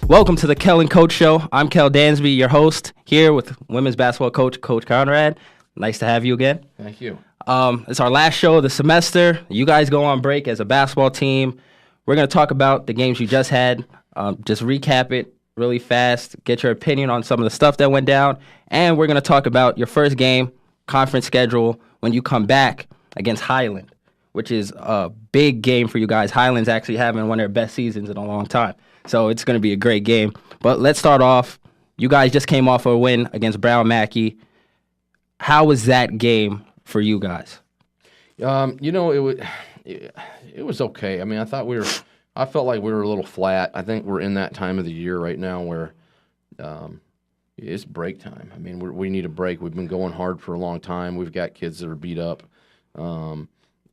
Welcome to the Kel and Coach Show. I'm Kel Dansby, your host, here with women's basketball coach, Coach Conrad. Nice to have you again. Thank you. It's our last show of the semester. You guys go on break as a basketball team. We're going to talk about the games you just had, just recap it really fast, get your opinion on some of the stuff that went down, and we're going to talk about your first game, conference schedule, when you come back against Highland, which is a big game for you guys. Highland's actually having one of their best seasons in a long time. So it's going to be a great game. But let's start off. You guys just came off a win against Brown Mackey. How was that game for you guys? It was okay. I mean, I felt like we were a little flat. I think we're in that time of the year right now where it's break time. I mean, we need a break. We've been going hard for a long time. We've got kids that are beat up.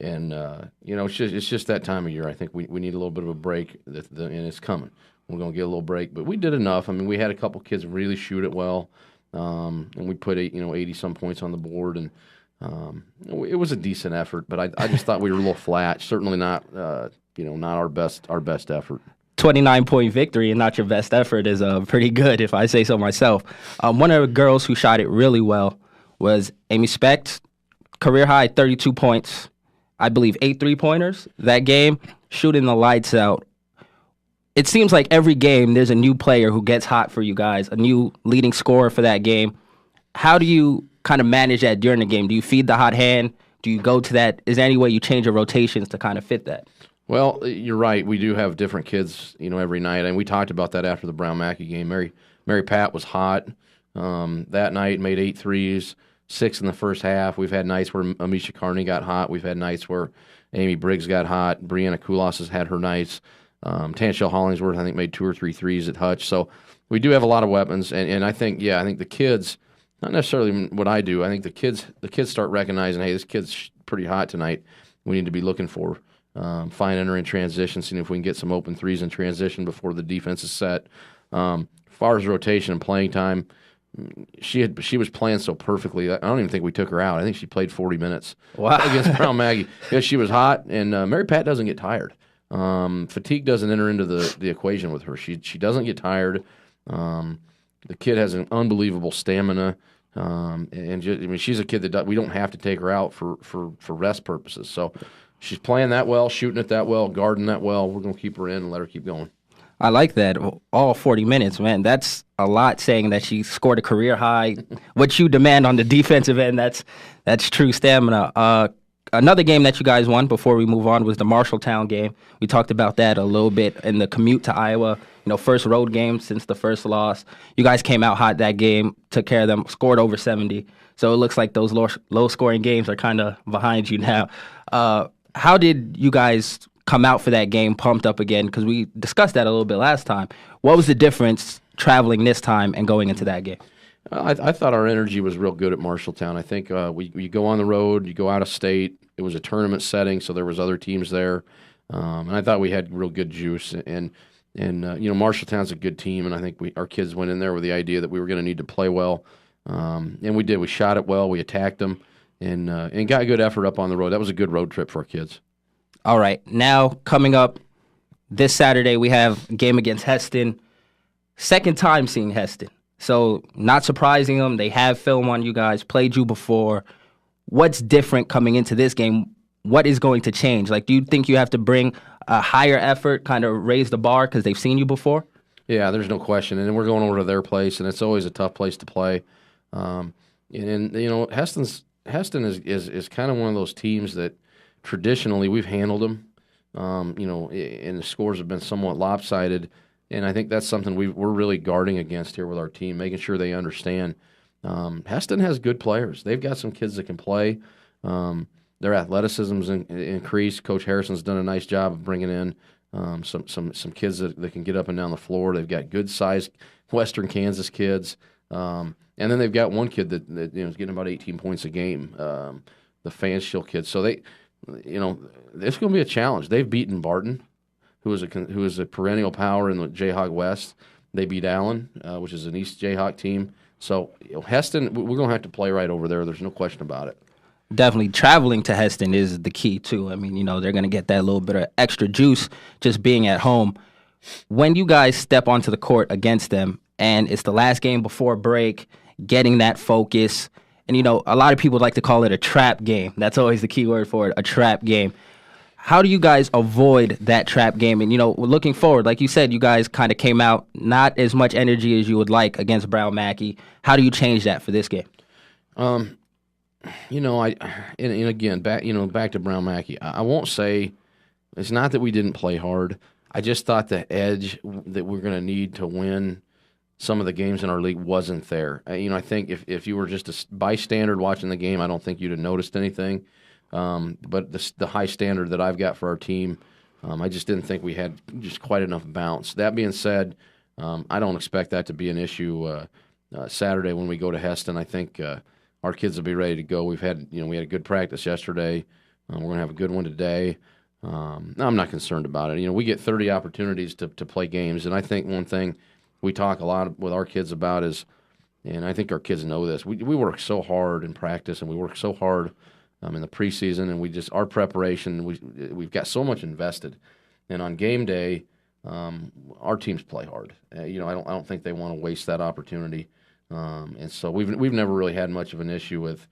It's just that time of year. I think we need a little bit of a break, and it's coming. We're going to get a little break, but we did enough. I mean, we had a couple kids really shoot it well, and we put 80-some points on the board, and it was a decent effort. But I just thought we were a little flat. Certainly not not our best effort. 29-point victory and not your best effort is pretty good, if I say so myself. One of the girls who shot it really well was Amy Specht, career high 32 points. I believe 8 3-pointers that game, shooting the lights out. It seems like every game there's a new player who gets hot for you guys, a new leading scorer for that game. How do you kind of manage that during the game? Do you feed the hot hand? Do you go to that? Is there any way you change your rotations to kind of fit that? Well, you're right. We do have different kids, every night, and we talked about that after the Brown Mackey game. Mary Pat was hot that night, made 8 threes. 6 in the first half. We've had nights where Amisha Carney got hot. We've had nights where Amy Briggs got hot. Brianna Koulos has had her nights. Tanshell Hollingsworth, I think, made 2 or 3 threes at Hutch. So we do have a lot of weapons, and I think the kids, not necessarily what I do, I think the kids start recognizing, hey, this kid's pretty hot tonight. We need to be looking for fine her in transition, seeing if we can get some open threes in transition before the defense is set. As far as rotation and playing time, she was playing so perfectly. I don't even think we took her out. I think she played 40 minutes against Brown Mackey. Yeah, she was hot, and Mary Pat doesn't get tired. Fatigue doesn't enter into the equation with her. She doesn't get tired. The kid has an unbelievable stamina, she's a kid that we don't have to take her out for rest purposes. So she's playing that well, shooting it that well, guarding that well. We're going to keep her in and let her keep going. I like that. All 40 minutes, man. That's a lot, saying that she scored a career high. What you demand on the defensive end, that's true stamina. Another game that you guys won before we move on was the Marshalltown game. We talked about that a little bit in the commute to Iowa. First road game since the first loss. You guys came out hot that game, took care of them, scored over 70. So it looks like those low-scoring games are kind of behind you now. How did you guys come out for that game pumped up again? Because we discussed that a little bit last time. What was the difference traveling this time and going into that game? I thought our energy was real good at Marshalltown. I think you go on the road, you go out of state. It was a tournament setting, so there was other teams there. And I thought we had real good juice. And Marshalltown's a good team, and I think our kids went in there with the idea that we were going to need to play well. And we did. We shot it well. We attacked them and got a good effort up on the road. That was a good road trip for our kids. All right, now coming up this Saturday, we have a game against Heston. Second time seeing Heston, so not surprising them. They have film on you guys, played you before. What's different coming into this game? What is going to change? Do you think you have to bring a higher effort, kind of raise the bar because they've seen you before? Yeah, there's no question. And then we're going over to their place, and it's always a tough place to play. Heston is kind of one of those teams that traditionally, we've handled them, and the scores have been somewhat lopsided, and I think that's something we're really guarding against here with our team, making sure they understand. Heston has good players. They've got some kids that can play. Their athleticism's increased. Coach Harrison's done a nice job of bringing in some kids that can get up and down the floor. They've got good-sized Western Kansas kids, and then they've got one kid that is getting about 18 points a game, the Fanshill kid. So it's going to be a challenge. They've beaten Barton, who is a perennial power in the Jayhawk West. They beat Allen, which is an East Jayhawk team. So Heston, we're going to have to play right over there. There's no question about it. Definitely traveling to Heston is the key, too. I mean, they're going to get that little bit of extra juice just being at home. when you guys step onto the court against them, and it's the last game before break, getting that focus, and a lot of people like to call it a trap game. That's always the key word for it, a trap game. How do you guys avoid that trap game? And, looking forward, like you said, you guys kind of came out not as much energy as you would like against Brown Mackey. How do you change that for this game? And again, back to Brown Mackey. I won't say it's not that we didn't play hard. I just thought the edge that we're going to need to win some of the games in our league wasn't there. I think if you were just a bystander watching the game, I don't think you'd have noticed anything. But the high standard that I've got for our team, I just didn't think we had just quite enough bounce. That being said, I don't expect that to be an issue Saturday when we go to Heston. I think our kids will be ready to go. We had a good practice yesterday. We're going to have a good one today. I'm not concerned about it. We get 30 opportunities to play games, and I think one thing we talk a lot with our kids about is, and I think our kids know this, we work so hard in practice, and we work so hard in the preseason, and our preparation, we've got so much invested, and on game day, our teams play hard. I don't think they want to waste that opportunity, and so we've never really had much of an issue with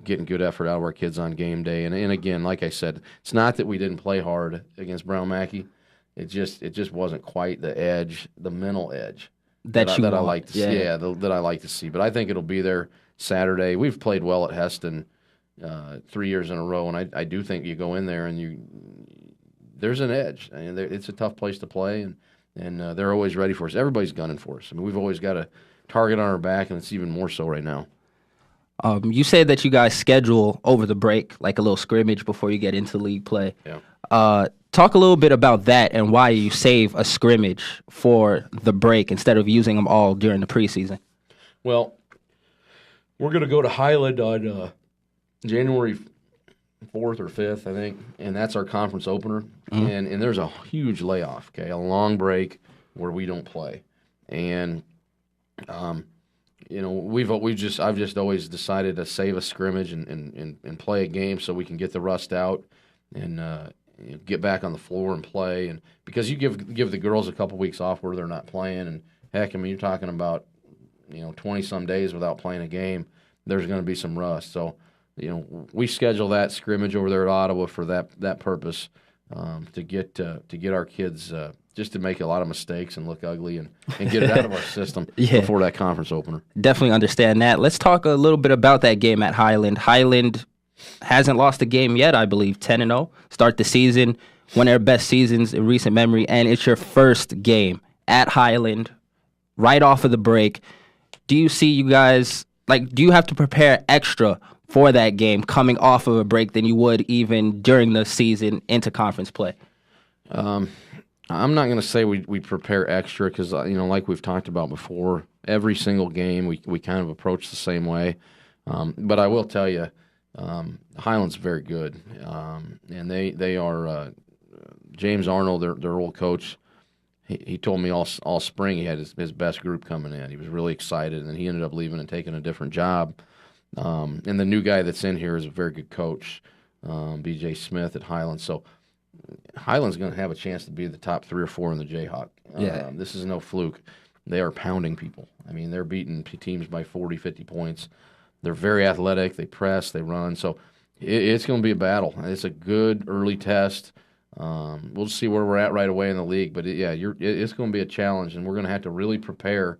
getting good effort out of our kids on game day. And again, like I said, it's not that we didn't play hard against Brown Mackey. It just wasn't quite the edge, the mental edge that I like to see. Yeah, that I like to see. But I think it'll be there Saturday. We've played well at Heston 3 years in a row, and I do think you go in there and there's an edge. It's a tough place to play, and they're always ready for us. Everybody's gunning for us. I mean, we've always got a target on our back, and it's even more so right now. You said that you guys schedule over the break, like a little scrimmage before you get into league play. Yeah. Talk a little bit about that and why you save a scrimmage for the break instead of using them all during the preseason. Well, we're going to go to Highland on January 4th or 5th, I think, and that's our conference opener. Mm-hmm. And there's a huge layoff, okay, a long break where we don't play. And I've just always decided to save a scrimmage and play a game so we can get the rust out and get back on the floor and play. And because you give the girls a couple weeks off where they're not playing, and heck, I mean, you're talking about 20 some days without playing a game, there's going to be some rust. So we schedule that scrimmage over there at Ottawa for that purpose, to get our kids. Just to make a lot of mistakes and look ugly and get it out of our system before that conference opener. Definitely understand that. Let's talk a little bit about that game at Highland. Highland hasn't lost a game yet, I believe, 10-0. Start the season, one of their best seasons in recent memory, and it's your first game at Highland, right off of the break. Do you see you guys, do you have to prepare extra for that game coming off of a break than you would even during the season into conference play? I'm not going to say we prepare extra because, like we've talked about before, every single game we kind of approach the same way. But I will tell you, Highland's very good. And they are James Arnold, their old coach. He told me all spring he had his best group coming in. He was really excited, and he ended up leaving and taking a different job. And the new guy that's in here is a very good coach, B.J. Smith at Highland. So Highland's going to have a chance to be the top 3 or 4 in the Jayhawk. This is no fluke. They are pounding people. I mean, they're beating teams by 40, 50 points. They're very athletic. They press. They run. So it's going to be a battle. It's a good early test. We'll see where we're at right away in the league. But, it's going to be a challenge, and we're going to have to really prepare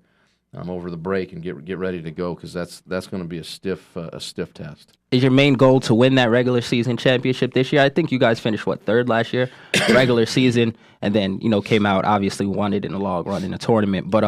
over the break and get ready to go because that's going to be a stiff test. Is your main goal to win that regular season championship this year? I think you guys finished, third last year, regular season, and then, came out, obviously won it in the long run in the tournament. But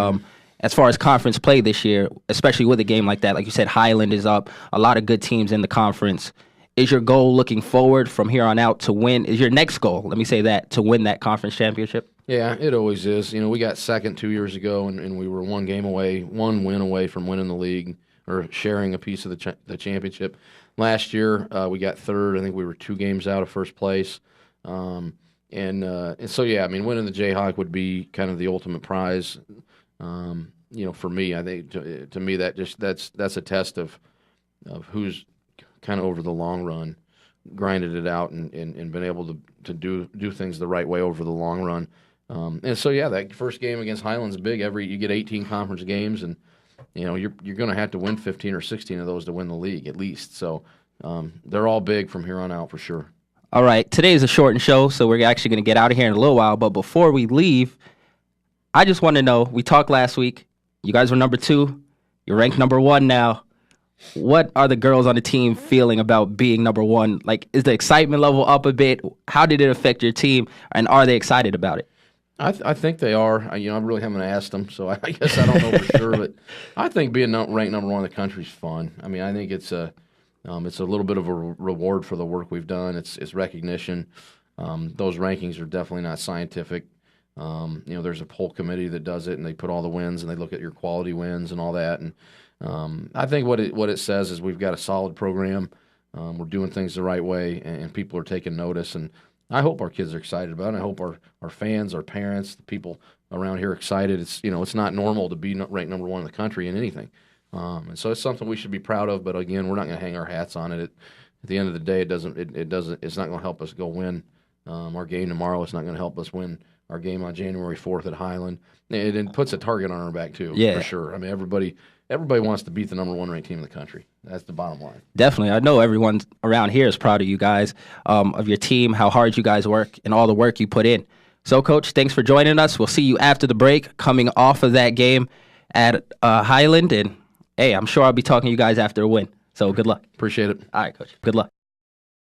as far as conference play this year, especially with a game like that, like you said, Highland is up, a lot of good teams in the conference. Is your goal looking forward from here on out to win? Is your next goal, let me say that, to win that conference championship? Yeah, it always is. We got second 2 years ago, and we were one win away from winning the league or sharing a piece of the championship. Last year, we got third. I think we were 2 games out of first place. And so, winning the Jayhawk would be kind of the ultimate prize. For me, I think to me that's a test of who's kind of over the long run grinded it out and been able to do things the right way over the long run. And so, yeah, that first game against Highland's big. You get 18 conference games, and you're going to have to win 15 or 16 of those to win the league at least. So they're all big from here on out for sure. All right, today is a shortened show, so we're actually going to get out of here in a little while. But before we leave, I just want to know, we talked last week. You guys were number 2. You're ranked number 1 now. What are the girls on the team feeling about being number 1? Like, is the excitement level up a bit? How did it affect your team, and are they excited about it? I think they are. I really haven't asked them, so I guess I don't know for sure. But I think being ranked number 1 in the country is fun. I mean, I think it's a little bit of a reward for the work we've done. It's recognition. Those rankings are definitely not scientific. There's a poll committee that does it, and they put all the wins, and they look at your quality wins and all that. And I think what it says is we've got a solid program. We're doing things the right way, and people are taking notice. And I hope our kids are excited about it. I hope our fans, our parents, the people around here are excited. It's not normal to be ranked number 1 in the country in anything. And so it's something we should be proud of. But again, we're not going to hang our hats on it. At the end of the day, it's not going to help us go win our game tomorrow. It's not going to help us win our game on January 4th at Highland. It puts a target on our back too, for sure. I mean, everybody wants to beat the number 1 ranked team in the country. That's the bottom line. Definitely. I know everyone around here is proud of you guys, of your team, how hard you guys work, and all the work you put in. So, Coach, thanks for joining us. We'll see you after the break, coming off of that game at Highland. And, hey, I'm sure I'll be talking to you guys after a win. So, good luck. Appreciate it. All right, Coach. Good luck.